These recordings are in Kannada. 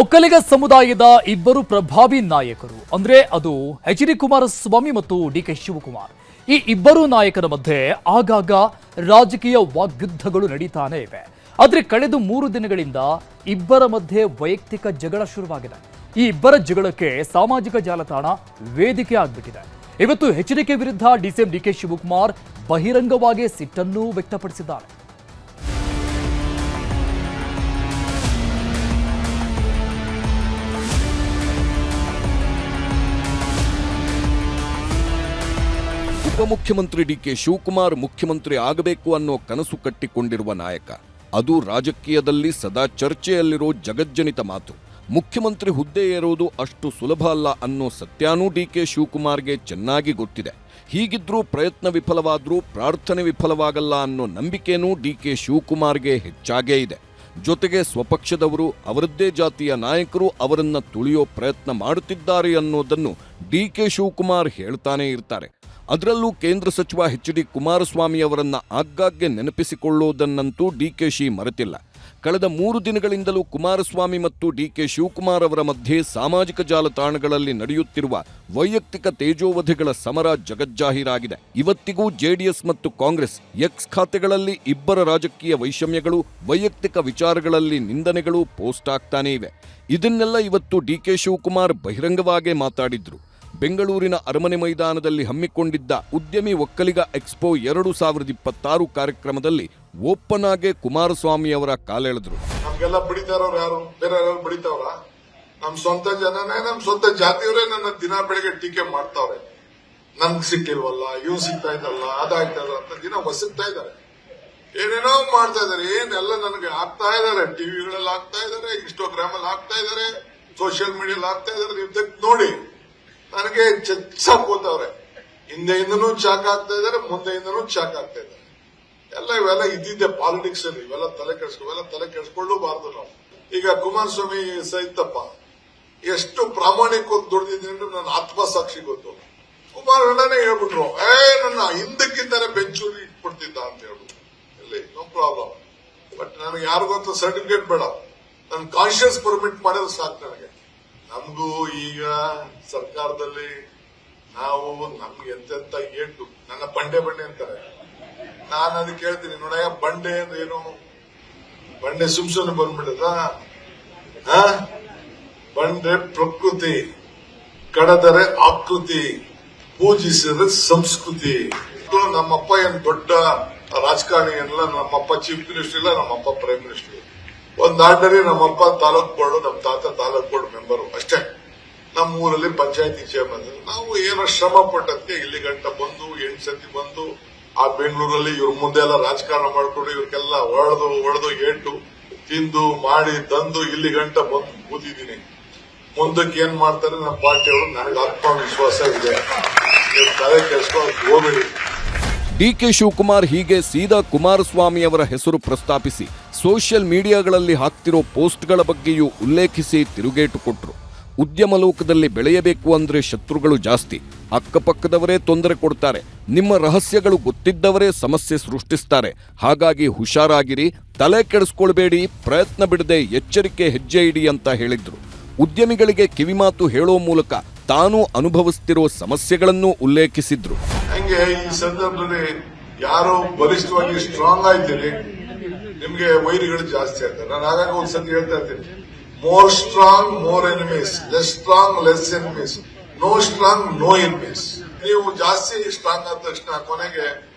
ಒಕ್ಕಲಿಗ ಸಮುದಾಯದ ಇಬ್ಬರು ಪ್ರಭಾವಿ ನಾಯಕರು ಅಂದ್ರೆ ಅದು ಎಚ್.ಡಿ. ಕುಮಾರಸ್ವಾಮಿ ಮತ್ತು ಡಿ.ಕೆ. ಶಿವಕುಮಾರ್. ಈ ಇಬ್ಬರು ನಾಯಕರ ಮಧ್ಯೆ ಆಗಾಗ ರಾಜಕೀಯ ವಾಗ್ಯುದ್ಧಗಳು ನಡೀತಾನೆ ಇವೆ. ಆದ್ರೆ ಕಳೆದ 3 ದಿನಗಳಿಂದ ಇಬ್ಬರ ಮಧ್ಯೆ ವೈಯಕ್ತಿಕ ಜಗಳ ಶುರುವಾಗಿದೆ. ಈ ಇಬ್ಬರ ಜಗಳಕ್ಕೆ ಸಾಮಾಜಿಕ ಜಾಲತಾಣ ವೇದಿಕೆ ಆಗ್ಬಿಟ್ಟಿದೆ. ಇವತ್ತು ಎಚ್.ಡಿ.ಕೆ ವಿರುದ್ಧ ಡಿಸಿಎಂ ಡಿ.ಕೆ. ಶಿವಕುಮಾರ್ ಬಹಿರಂಗವಾಗಿ ಸಿಟ್ಟನ್ನು ವ್ಯಕ್ತಪಡಿಸಿದ್ದಾರೆ. ಉಪಮುಖ್ಯಮಂತ್ರಿ ಡಿ.ಕೆ. ಶಿವಕುಮಾರ್ ಮುಖ್ಯಮಂತ್ರಿ ಆಗಬೇಕು ಅನ್ನೋ ಕನಸು ಕಟ್ಟಿಕೊಂಡಿರುವ ನಾಯಕ. ಅದು ರಾಜಕೀಯದಲ್ಲಿ ಸದಾ ಚರ್ಚೆಯಲ್ಲಿರೋ ಜಗಜ್ಜನಿತ ಮಾತು. ಮುಖ್ಯಮಂತ್ರಿ ಹುದ್ದೆ ಏರೋದು ಅಷ್ಟು ಸುಲಭ ಅಲ್ಲ ಅನ್ನೋ ಸತ್ಯಾನೂ ಡಿ.ಕೆ. ಶಿವಕುಮಾರ್ಗೆ ಚೆನ್ನಾಗಿ ಗೊತ್ತಿದೆ. ಹೀಗಿದ್ರೂ ಪ್ರಯತ್ನ ವಿಫಲವಾದ್ರೂ ಪ್ರಾರ್ಥನೆ ವಿಫಲವಾಗಲ್ಲ ಅನ್ನೋ ನಂಬಿಕೆನೂ ಡಿ.ಕೆ. ಶಿವಕುಮಾರ್ಗೆ ಹೆಚ್ಚಾಗೇ ಇದೆ. ಜೊತೆಗೆ ಸ್ವಪಕ್ಷದವರು, ಅವರದ್ದೇ ಜಾತಿಯ ನಾಯಕರು ಅವರನ್ನ ತುಳಿಯೋ ಪ್ರಯತ್ನ ಮಾಡುತ್ತಿದ್ದಾರೆ ಅನ್ನೋದನ್ನು ಡಿ.ಕೆ. ಶಿವಕುಮಾರ್ ಹೇಳ್ತಾನೆ ಇರ್ತಾರೆ. ಅದರಲ್ಲೂ ಕೇಂದ್ರ ಸಚಿವ ಎಚ್.ಡಿ. ಕುಮಾರಸ್ವಾಮಿ ಅವರನ್ನ ಆಗಾಗ್ಗೆ ನೆನಪಿಸಿಕೊಳ್ಳುವುದನ್ನಂತೂ ಡಿ.ಕೆ.ಶಿ ಮರೆತಿಲ್ಲ. ಕಳೆದ 3 ದಿನಗಳಿಂದಲೂ ಕುಮಾರಸ್ವಾಮಿ ಮತ್ತು ಡಿ.ಕೆ. ಶಿವಕುಮಾರ್ ಅವರ ಮಧ್ಯೆ ಸಾಮಾಜಿಕ ಜಾಲತಾಣಗಳಲ್ಲಿ ನಡೆಯುತ್ತಿರುವ ವೈಯಕ್ತಿಕ ತೇಜೋವಧೆಗಳ ಸಮರ ಜಗಜ್ಜಾಹೀರಾಗಿದೆ. ಇವತ್ತಿಗೂ ಜೆಡಿಎಸ್ ಮತ್ತು ಕಾಂಗ್ರೆಸ್ ಎಕ್ಸ್ ಖಾತೆಗಳಲ್ಲಿ ಇಬ್ಬರ ರಾಜಕೀಯ ವೈಷಮ್ಯಗಳು, ವೈಯಕ್ತಿಕ ವಿಚಾರಗಳಲ್ಲಿ ನಿಂದನೆಗಳು ಪೋಸ್ಟ್ ಆಗ್ತಾನೇ ಇವೆ. ಇದನ್ನೆಲ್ಲ ಇವತ್ತು ಡಿ.ಕೆ. ಶಿವಕುಮಾರ್ ಬಹಿರಂಗವಾಗೇ ಮಾತಾಡಿದ್ರು. ಬೆಂಗಳೂರಿನ ಅರಮನೆ ಮೈದಾನದಲ್ಲಿ ಹಮ್ಮಿಕೊಂಡಿದ್ದ ಉದ್ಯಮಿ ಒಕ್ಕಲಿಗ ಎಕ್ಸ್ಪೋ 2026 ಕಾರ್ಯಕ್ರಮದಲ್ಲಿ ಓಪನ್ ಆಗಿ ಕುಮಾರಸ್ವಾಮಿ ಅವರ ಕಾಲೆಳೆದ್ರು. ನಮ್ಗೆಲ್ಲ ಬಡಿತಾರವ್ರು ಯಾರು? ಬೇರೆ ಯಾರು ಬಡಿತಾವ್ರ? ನಮ್ ಸ್ವಂತ ಜನನೇ, ನಮ್ ಸ್ವಂತ ಜಾತಿಯವರೇ ನನ್ನ ದಿನ ಬೆಳಿಗ್ಗೆ ಟೀಕೆ ಮಾಡ್ತಾವ್ರೆ. ನನ್ಗ್ ಸಿಕ್ಕಿಲ್ವಲ್ಲ, ಇವ್ ಸಿಗ್ತಾ ಇದ್ದಲ್ಲ, ಅದಾಯ್ತಲ್ಲ ಅಂತ ದಿನ ಹೊಸಗ್ತಾ ಇದಾರೆ. ಏನೇನೋ ಮಾಡ್ತಾ ಇದಾರೆ. ಏನೆಲ್ಲ ನನಗೆ ಆಗ್ತಾ ಇದಾರೆ. ಟಿವಿಗಳಲ್ಲಿ ಆಗ್ತಾ ಇದಾರೆ, ಇನ್ಸ್ಟಾಗ್ರಾಮ್ ಅಲ್ಲಿ ಆಗ್ತಾ ಇದಾರೆ, ಸೋಷಿಯಲ್ ಮೀಡಿಯಲ್ಲಿ ಆಗ್ತಾ ಇದಾರೆ. ನೀವು ನೋಡಿ, ನನಗೆ ಚಚ್ಚಾಕೋತವ್ರೆ. ಹಿಂದೆಯಿಂದನೂ ಚಾಕ್ ಆಗ್ತಾ ಇದಾರೆ, ಮುಂದೆಯಿಂದನೂ ಚಾಕ್ ಆಗ್ತಾ ಇದಾರೆ. ಇವೆಲ್ಲ ಇದ್ದಿದ್ದೆ ಪಾಲಿಟಿಕ್ಸ್ ಅಲ್ಲಿ. ಇವೆಲ್ಲ ತಲೆ ಕೆಡಿಸ್ಕೊಳ್ಳಬಾರ್ದು ನಾವು. ಈಗ ಕುಮಾರಸ್ವಾಮಿ ಸಹಿತಪ್ಪ ಎಷ್ಟು ಪ್ರಾಮಾಣಿಕವಾಗಿ ದುಡಿದಿದ್ದೀನಿ ಅಂದ್ರೆ ನನ್ನ ಆತ್ಮಸಾಕ್ಷಿ ಗೊತ್ತು. ಕುಮಾರಣ್ಣನೇ ಹೇಳ್ಬಿಟ್ರು, ನನ್ನ ಹಿಂದಕ್ಕಿಂತಾನೆ ಬೆಂಚೂರಿ ಇಟ್ಬಿಡ್ತಿದ್ದ ಅಂತ ಹೇಳ್ಬಿಟ್ಟು. ಇಲ್ಲಿ ನೋ ಪ್ರಾಬ್ಲಮ್. ಬಟ್ ನನಗೆ ಯಾರಿಗೊಂತ ಸರ್ಟಿಫಿಕೇಟ್ ಬೇಡ, ನನ್ ಕಾನ್ಶಿಯಸ್ ಪರ್ಮಿಟ್ ಮಾಡಿದ್ರೆ ಸಾಕು ನನಗೆ. ನಮಗೂ ಈಗ ಸರ್ಕಾರದಲ್ಲಿ ನಾವು ನಮ್ಗೆ ಎಂತೆಂತ ಏಟು, ನನ್ನ ಬಂಡೆ ಅಂತಾರೆ. ನಾನು ಅದಕ್ಕೆ ಹೇಳ್ತೀನಿ, ನೋಡಯ್ಯ, ಬಂಡೆ ಅಂದ್ರೆ ಏನು? ಬಂಡೆ ಸುಮ್ಸುನೆ ಬಂದ್ಬಿಡದ? ಬಂಡೆ ಪ್ರಕೃತಿ, ಕಡದರೆ ಆಕೃತಿ, ಪೂಜಿಸಿದ್ರೆ ಸಂಸ್ಕೃತಿ. ನಮ್ಮಪ್ಪ ಏನ್ ದೊಡ್ಡ ರಾಜಕಾರಣಿ ಎಲ್ಲ. ನಮ್ಮಪ್ಪ ಚೀಫ್ ಮಿನಿಸ್ಟರ್ ಇಲ್ಲ, ನಮ್ಮಪ್ಪ ಪ್ರೈಮ್ ಮಿನಿಸ್ಟರ್. ಒಂದ್ ಆರ್ಡರಿ ನಮ್ಮಪ್ಪ ತಾಲೂಕ್ ಬೋರ್ಡ್, ನಮ್ಮ ತಾತ ತಾಲೂಕ್ ಬೋರ್ಡ್ ಮೆಂಬರು ಅಷ್ಟೇ. ನಮ್ಮ ಊರಲ್ಲಿ ಪಂಚಾಯತಿ ಚೇರ್ಮನ್. ನಾವು ಏನೋ ಶ್ರಮ ಪಟ್ಟದಕ್ಕೆ ಇಲ್ಲಿ ಗಂಟ ಬಂದು 8 ಸತಿ ಬಂದು ಆ ಬೆಂಗಳೂರಲ್ಲಿ ಇವ್ರ ಮುಂದೆ ಎಲ್ಲ ರಾಜಕಾರಣ ಮಾಡ್ಕೊಂಡು ಇವ್ರಿಗೆಲ್ಲ ಹೊಡೆದು ಏಟು ತಿಂದು ಮಾಡಿ ತಂದು ಇಲ್ಲಿ ಗಂಟ ಬಂದು ಕೂತಿದ್ದೀನಿ. ಮುಂದಕ್ಕೆ ಏನ್ ಮಾಡ್ತಾರೆ ನಮ್ಮ ಪಾರ್ಟಿಯವರು, ನನಗೆ ಆತ್ಮವಿಶ್ವಾಸ ಇದೆ. ತಲೆ ಕೆಡಿಸ್ಕೊಂಡು ಹೋಗಬೇಡಿ. ಡಿ.ಕೆ. ಶಿವಕುಮಾರ್ ಹೀಗೆ ಸೀದಾ ಕುಮಾರಸ್ವಾಮಿ ಅವರ ಹೆಸರು ಪ್ರಸ್ತಾಪಿಸಿ ಸೋಷಿಯಲ್ ಮೀಡಿಯಾಗಳಲ್ಲಿ ಹಾಕ್ತಿರೋ ಪೋಸ್ಟ್ಗಳ ಬಗ್ಗೆಯೂ ಉಲ್ಲೇಖಿಸಿ ತಿರುಗೇಟು ಕೊಟ್ರು. ಉದ್ಯಮ ಲೋಕದಲ್ಲಿ ಬೆಳೆಯಬೇಕು ಅಂದ್ರೆ ಶತ್ರುಗಳು ಜಾಸ್ತಿ. ಅಕ್ಕಪಕ್ಕದವರೇ ತೊಂದರೆ ಕೊಡ್ತಾರೆ. ನಿಮ್ಮ ರಹಸ್ಯಗಳು ಗೊತ್ತಿದ್ದವರೇ ಸಮಸ್ಯೆ ಸೃಷ್ಟಿಸ್ತಾರೆ. ಹಾಗಾಗಿ ಹುಷಾರಾಗಿರಿ, ತಲೆ ಕೆಡಿಸ್ಕೊಳ್ಬೇಡಿ, ಪ್ರಯತ್ನ ಬಿಡದೆ ಎಚ್ಚರಿಕೆ ಹೆಜ್ಜೆ ಇಡಿ ಅಂತ ಹೇಳಿದ್ರು. ಉದ್ಯಮಿಗಳಿಗೆ ಕಿವಿಮಾತು ಹೇಳೋ ಮೂಲಕ ತಾನು ಅನುಭವಿಸ್ತಿರೋ ಸಮಸ್ಯೆಗಳನ್ನೂ ಉಲ್ಲೇಖಿಸಿದ್ರು. ಹಂಗೆ ಈ ಸಂದರ್ಭದಲ್ಲಿ ಯಾರೋ ಬಲಿಷ್ಠವಾಗಿ ಸ್ಟ್ರಾಂಗ್ ಆಯ್ತೀರಿ, ನಿಮ್ಗೆ ವೈರಿಗಳು ಜಾಸ್ತಿ ಆಗ್ತಾರೆ. ನಾನು ಆಗಾಗ ಒಂದ್ಸತಿ ಹೇಳ್ತಾ ಇರ್ತೀನಿ, more strong more enemies, less strong less enemies, no strong no enemies. ನೀವು ಜಾಸ್ತಿ ಸ್ಟ್ರಾಂಗ್ ಆದ ತಕ್ಷಣ ಕೊನೆಗೆ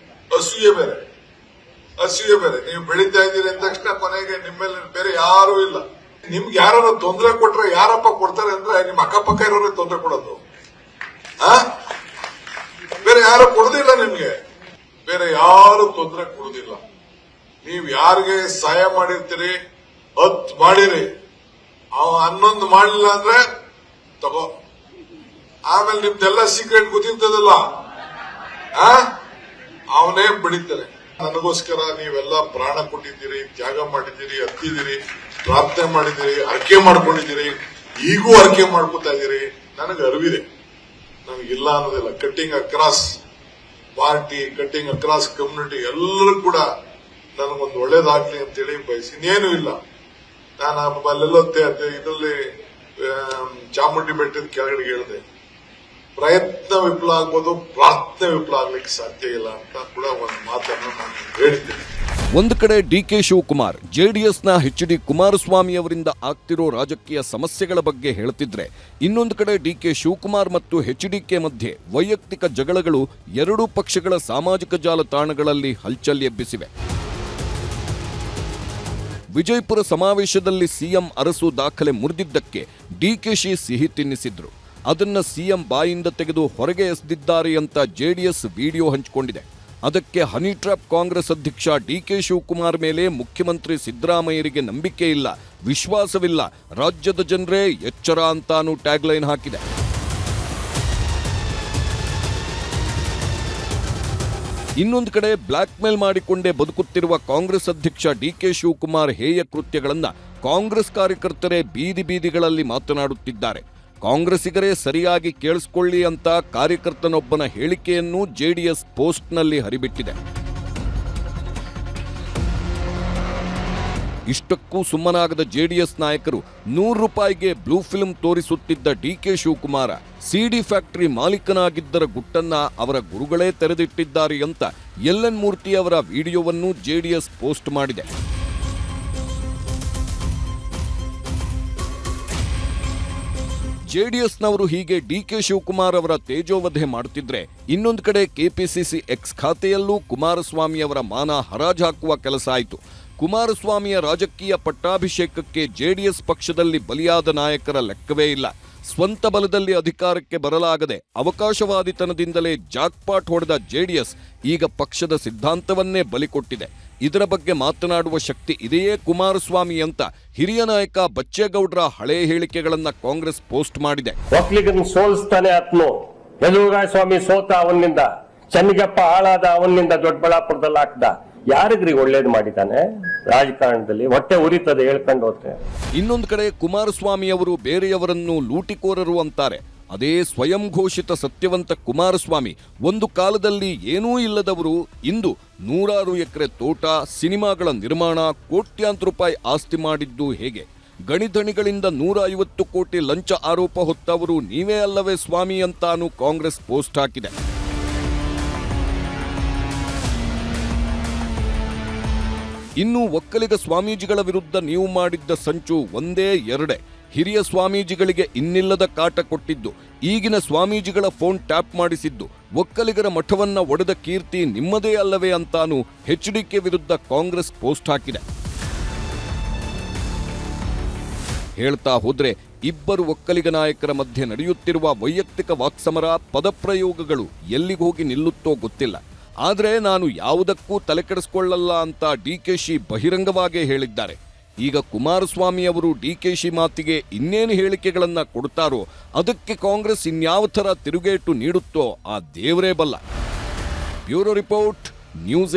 ಅಸೂಯೆ ಬೇರೆ. ನೀವು ಬೆಳೀತಾ ಇದ್ದೀರಿ ಅಂದ ತಕ್ಷಣ ಕೊನೆಗೆ ನಿಮ್ಮೇಲೆ ಬೇರೆ ಯಾರೂ ಇಲ್ಲ. ನಿಮ್ಗೆ ಯಾರು ತೊಂದರೆ ಕೊಟ್ರೆ ಯಾರಪ್ಪ ಕೊಡ್ತಾರೆ ಅಂದ್ರೆ ನಿಮ್ ಅಕ್ಕಪಕ್ಕ ಇರೋರಿಗೆ ತೊಂದರೆ ಕೊಡೋದು. ಬೇರೆ ಯಾರು ಕೊಡುದಿಲ್ಲ ನಿಮ್ಗೆ, ಬೇರೆ ಯಾರು ತೊಂದರೆ ಕೊಡುದಿಲ್ಲ. ನೀವ್ ಯಾರಿಗೆ ಸಹಾಯ ಮಾಡಿರ್ತೀರಿ, 10 ಮಾಡಿರಿ, ಅವ 11 ಮಾಡಲಿಲ್ಲ ಅಂದ್ರೆ ತಗೋ. ಆಮೇಲೆ ನಿಮ್ದೆಲ್ಲ ಸೀಕ್ರೆಟ್ ಗೊತ್ತಿರ್ತದಲ್ಲ, ಅವನೇ ಬಿಡಿತಾರೆ. ನನಗೋಸ್ಕರ ನೀವೆಲ್ಲ ಪ್ರಾಣ ಕೊಟ್ಟಿದ್ದೀರಿ, ತ್ಯಾಗ ಮಾಡಿದ್ದೀರಿ, ಹತ್ತಿದ್ದೀರಿ, ಪ್ರಾರ್ಥನೆ ಮಾಡಿದ್ದೀರಿ, ಅರ್ಕೆ ಮಾಡ್ಕೊಂಡಿದ್ದೀರಿ, ಈಗೂ ಅರ್ಕೆ ಮಾಡ್ಕೊತಾ ಇದ್ದೀರಿ. ನನಗೆ ಅರಿವಿದೆ, ನನಗಿಲ್ಲ ಅನ್ನೋದಿಲ್ಲ. Cutting across party, cutting across community ಎಲ್ಲರೂ ಕೂಡ ನನಗೊಂದು ಒಳ್ಳೇದಾಗ್ಲಿ ಅಂತೇಳಿ ಬಯಸಿ ಇನ್ನೇನು ಇಲ್ಲ. ನಾನು ಅಲ್ಲೆಲ್ಲೋ ಇದರಲ್ಲಿ ಚಾಮುಂಡಿ ಬೆಟ್ಟದ ಕೆಳಗಡೆ ಹೇಳಿದೆ, ಪ್ರಯತ್ನ ವಿಫಲ ಆಗ್ಬೋದು, ಪ್ರಾರ್ಥನೆ ವಿಫಲ ಆಗ್ಲಿಕ್ಕೆ ಸಾಧ್ಯ ಇಲ್ಲ ಅಂತ ಕೂಡ ಒಂದು ಮಾತನ್ನು ನಾನು ಹೇಳಿದ್ದೇನೆ. ಒಂದು ಕಡೆ ಡಿಕೆ ಶಿವಕುಮಾರ್ ಜೆಡಿಎಸ್ನ ಎಚ್.ಡಿ. ಕುಮಾರಸ್ವಾಮಿ ಅವರಿಂದ ಆಗ್ತಿರೋ ರಾಜಕೀಯ ಸಮಸ್ಯೆಗಳ ಬಗ್ಗೆ ಹೇಳ್ತಿದ್ರೆ, ಇನ್ನೊಂದು ಕಡೆ ಡಿಕೆ ಶಿವಕುಮಾರ್ ಮತ್ತು ಎಚ್.ಡಿ.ಕೆ ಮಧ್ಯೆ ವೈಯಕ್ತಿಕ ಜಗಳಗಳು ಎರಡೂ ಪಕ್ಷಗಳ ಸಾಮಾಜಿಕ ಜಾಲತಾಣಗಳಲ್ಲಿ ಹಲ್ಚಲ್ ಎಬ್ಬಿಸಿವೆ. ವಿಜಯಪುರ ಸಮಾವೇಶದಲ್ಲಿ ಸಿಎಂ ಅರಸು ದಾಖಲೆ ಮುರಿದಿದ್ದಕ್ಕೆ ಡಿಕೆಶಿ ಸಿಹಿ ತಿನ್ನಿಸಿದ್ರು. ಅದನ್ನ ಸಿಎಂ ಬಾಯಿಂದ ತೆಗೆದು ಹೊರಗೆ ಎಸೆದಿದ್ದಾರೆ ಅಂತ ಜೆಡಿಎಸ್ ವಿಡಿಯೋ ಹಂಚಿಕೊಂಡಿದೆ. ಅದಕ್ಕೆ ಹನಿ ಟ್ರ್ಯಾಪ್ ಕಾಂಗ್ರೆಸ್ ಅಧ್ಯಕ್ಷ ಡಿಕೆ ಶಿವಕುಮಾರ್ ಮೇಲೆ ಮುಖ್ಯಮಂತ್ರಿ ಸಿದ್ದರಾಮಯ್ಯರಿಗೆ ನಂಬಿಕೆ ಇಲ್ಲ, ವಿಶ್ವಾಸವಿಲ್ಲ, ರಾಜ್ಯದ ಜನರೇ ಎಚ್ಚರ ಅಂತಾನೂ ಟ್ಯಾಗ್ಲೈನ್ ಹಾಕಿದೆ. ಇನ್ನೊಂದು ಕಡೆ ಬ್ಲಾಕ್ ಮೇಲ್ ಮಾಡಿಕೊಂಡೇ ಬದುಕುತ್ತಿರುವ ಕಾಂಗ್ರೆಸ್ ಅಧ್ಯಕ್ಷ ಡಿಕೆ ಶಿವಕುಮಾರ್ ಹೇಯ ಕೃತ್ಯಗಳನ್ನ ಕಾಂಗ್ರೆಸ್ ಕಾರ್ಯಕರ್ತರೇ ಬೀದಿ ಬೀದಿಗಳಲ್ಲಿ ಮಾತನಾಡುತ್ತಿದ್ದಾರೆ. ಕಾಂಗ್ರೆಸ್ಸಿಗರೇ ಸರಿಯಾಗಿ ಕೇಳಿಸಿಕೊಳ್ಳಿ ಅಂತ ಕಾರ್ಯಕರ್ತನೊಬ್ಬನ ಹೇಳಿಕೆಯನ್ನು ಜೆಡಿಎಸ್ ಪೋಸ್ಟ್ನಲ್ಲಿ ಹರಿಬಿಟ್ಟಿದೆ. ಇಷ್ಟಕ್ಕೂ ಸುಮ್ಮನಾಗದ ಜೆಡಿಎಸ್ ನಾಯಕರು ₹100 ಬ್ಲೂ ಫಿಲ್ಮ್ ತೋರಿಸುತ್ತಿದ್ದ ಡಿಕೆ ಶಿವಕುಮಾರ ಸಿಡಿ ಫ್ಯಾಕ್ಟರಿ ಮಾಲೀಕನಾಗಿದ್ದರ ಗುಟ್ಟನ್ನ ಅವರ ಗುರುಗಳೇ ತೆರೆದಿಟ್ಟಿದ್ದಾರೆ ಅಂತ ಎಲ್.ಎನ್. ಮೂರ್ತಿ ಅವರ ವಿಡಿಯೋವನ್ನು ಜೆಡಿಎಸ್ ಪೋಸ್ಟ್ ಮಾಡಿದೆ. ಜೆಡಿಎಸ್ನವರು ಹೀಗೆ ಡಿಕೆ ಶಿವಕುಮಾರ್ ಅವರ ತೇಜೋವಧೆ ಮಾಡುತ್ತಿದ್ರೆ, ಇನ್ನೊಂದು ಕಡೆ ಕೆಪಿಸಿಸಿ ಎಕ್ಸ್ ಖಾತೆಯಲ್ಲೂ ಕುಮಾರಸ್ವಾಮಿ ಅವರ ಮಾನ ಹರಾಜು ಹಾಕುವ ಕೆಲಸ ಆಯಿತು. ಕುಮಾರಸ್ವಾಮಿಯ ರಾಜಕೀಯ ಪಟ್ಟಾಭಿಷೇಕಕ್ಕೆ ಜೆಡಿಎಸ್ ಪಕ್ಷದಲ್ಲಿ ಬಲಿಯಾದ ನಾಯಕರ ಲೆಕ್ಕವೇ ಇಲ್ಲ. ಸ್ವಂತ ಬಲದಲ್ಲಿ ಅಧಿಕಾರಕ್ಕೆ ಬರಲಾಗದೆ ಅವಕಾಶವಾದಿತನದಿಂದಲೇ ಜಾಕ್ಪಾಟ್ ಹೊಡೆದ ಜೆಡಿಎಸ್ ಈಗ ಪಕ್ಷದ ಸಿದ್ಧಾಂತವನ್ನೇ ಬಲಿಕೊಟ್ಟಿದೆ. ಇದರ ಬಗ್ಗೆ ಮಾತನಾಡುವ ಶಕ್ತಿ ಇದೆಯೇ ಕುಮಾರಸ್ವಾಮಿ ಅಂತ ಹಿರಿಯ ನಾಯಕ ಬಚ್ಚೇಗೌಡರ ಹಳೆ ಹೇಳಿಕೆಗಳನ್ನ ಕಾಂಗ್ರೆಸ್ ಪೋಸ್ಟ್ ಮಾಡಿದೆ. ಒಕ್ಕಲಿಗರನ್ನು ಸೋಲಿಸ್ತಾನೆ ಆತ್ನು, ಯದುವರಾಯ ಸ್ವಾಮಿ ಸೋತ ಅವನಿಂದ, ಚೆನ್ನಗಪ್ಪ ಹಾಳಾದ ಅವನಿಂದ, ದೊಡ್ಡಬಳ್ಳಾಪುರದಲ್ಲಿ ಹಾಕ್ದ. ಯಾರಿಗ್ರಿ ಒಳ್ಳೇದು ಮಾಡಿದ್ದಾನೆ? ರಾಜಕಾರಣದಲ್ಲಿ ಹೊಟ್ಟೆ ಉರಿತದೆ ಹೇಳ್ಕೊಂಡು ಹೋದ್ರೆ. ಇನ್ನೊಂದು ಕಡೆ ಕುಮಾರಸ್ವಾಮಿ ಅವರು ಬೇರೆಯವರನ್ನು ಲೂಟಿಕೋರರು ಅಂತಾರೆ. ಅದೇ ಸ್ವಯಂ ಘೋಷಿತ ಸತ್ಯವಂತ ಕುಮಾರಸ್ವಾಮಿ ಒಂದು ಕಾಲದಲ್ಲಿ ಏನೂ ಇಲ್ಲದವರು ಇಂದು 100 ಎಕರೆ ತೋಟ, ಸಿನಿಮಾಗಳ ನಿರ್ಮಾಣ, ಕೋಟ್ಯಾಂತರ ರೂಪಾಯಿ ಆಸ್ತಿ ಮಾಡಿದ್ದು ಹೇಗೆ? ಗಣಿಧಣಿಗಳಿಂದ 150 ಕೋಟಿ ಲಂಚ ಆರೋಪ ಹೊತ್ತವರು ನೀವೇ ಅಲ್ಲವೇ ಸ್ವಾಮಿ ಅಂತಾನೂ ಕಾಂಗ್ರೆಸ್ ಪೋಸ್ಟ್ ಹಾಕಿದೆ. ಇನ್ನು ಒಕ್ಕಲಿಗ ಸ್ವಾಮೀಜಿಗಳ ವಿರುದ್ಧ ನೀವು ಮಾಡಿದ್ದ ಸಂಚು ಒಂದೇ ಎರಡೇ. ಹಿರಿಯ ಸ್ವಾಮೀಜಿಗಳಿಗೆ ಇನ್ನಿಲ್ಲದ ಕಾಟ ಕೊಟ್ಟಿದ್ದು, ಈಗಿನ ಸ್ವಾಮೀಜಿಗಳ ಫೋನ್ ಟ್ಯಾಪ್ ಮಾಡಿಸಿದ್ದು, ಒಕ್ಕಲಿಗರ ಮಠವನ್ನ ಒಡೆದ ಕೀರ್ತಿ ನಿಮ್ಮದೇ ಅಲ್ಲವೇ ಅಂತಾನೂ ಎಚ್.ಡಿ.ಕೆ ವಿರುದ್ಧ ಕಾಂಗ್ರೆಸ್ ಪೋಸ್ಟ್ ಹಾಕಿದೆ. ಹೇಳ್ತಾ ಹೋದ್ರೆ ಇಬ್ಬರು ಒಕ್ಕಲಿಗ ನಾಯಕರ ಮಧ್ಯೆ ನಡೆಯುತ್ತಿರುವ ವೈಯಕ್ತಿಕ ವಾಕ್ಸಮರ, ಪದಪ್ರಯೋಗಗಳು ಎಲ್ಲಿಗೋಗಿ ನಿಲ್ಲುತ್ತೋ ಗೊತ್ತಿಲ್ಲ. ಆದರೆ ನಾನು ಯಾವುದಕ್ಕೂ ತಲೆಕೆಡಿಸಿಕೊಳ್ಳಲ್ಲ ಅಂತ ಡಿಕೆಶಿ ಬಹಿರಂಗವಾಗೇ ಹೇಳಿದ್ದಾರೆ. ಈಗ ಕುಮಾರಸ್ವಾಮಿ ಅವರು ಡಿಕೆಶಿ ಮಾತಿಗೆ ಇನ್ನೇನು ಹೇಳಿಕೆಗಳನ್ನ ಕೊಡ್ತಾರೋ, ಅದಕ್ಕೆ ಕಾಂಗ್ರೆಸ್ ಇನ್ಯಾವ ಥರ ತಿರುಗೇಟು ನೀಡುತ್ತೋ ಆ ದೇವರೇ ಬಲ್ಲ. Bureau report, news